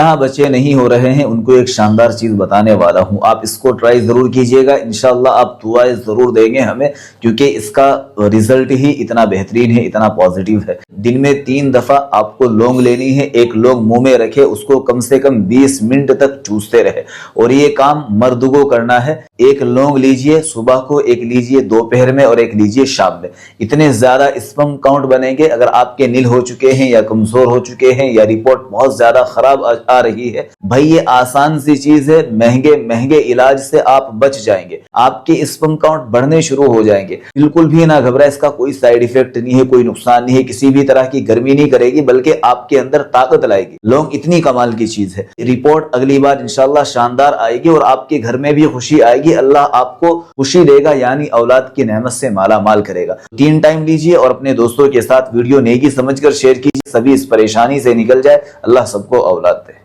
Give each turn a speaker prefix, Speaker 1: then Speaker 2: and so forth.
Speaker 1: جہاں بچے نہیں ہو رہے ہیں ان کو ایک شاندار چیز بتانے والا ہوں، آپ اس کو ٹرائی ضرور کیجئے گا، انشاءاللہ آپ دعائیں ضرور دیں گے ہمیں، کیونکہ اس کا رزلٹ ہی اتنا بہترین ہے، اتنا پازیٹیو ہے۔ دن میں 3 دفعہ آپ کو لونگ لینی ہے، ایک لونگ منہ میں رکھے، اس کو کم سے کم 20 منٹ تک چوستے رہے، اور یہ کام مرد کو کرنا ہے۔ ایک لونگ لیجئے صبح کو، ایک لیجئے دوپہر میں، اور ایک لیجئے شام میں۔ اتنے زیادہ اسپرم کاؤنٹ بنیں گے۔ اگر آپ کے نیل ہو چکے ہیں یا کمزور ہو چکے ہیں یا رپورٹ بہت زیادہ خراب آ رہی ہے، بھائی یہ آسان سی چیز ہے، مہنگے علاج سے آپ بچ جائیں گے، آپ کے اسپرم کاؤنٹ بڑھنے شروع ہو جائیں گے۔ بالکل بھی نہ گھبرائیں، اس کا کوئی سائیڈ ایفیکٹ نہیں ہے، کوئی نقصان نہیں ہے، کسی بھی طرح کی گرمی نہیں کرے گی، بلکہ آپ کے اندر طاقت لائے گی۔ لونگ اتنی کمال کی چیز ہے، رپورٹ اگلی بار انشاءاللہ شاندار آئے گی، اور آپ کے گھر میں بھی خوشی آئے گی، اللہ آپ کو خوشی دے گا، یعنی اولاد کی نعمت سے مالا مال کرے گا۔ 3 ٹائم لیجئے اور اپنے دوستوں کے ساتھ ویڈیو نیکی سمجھ کر شیئر کیجئے، سبھی اس پریشانی سے نکل جائے، اللہ سب کو اولاد دے۔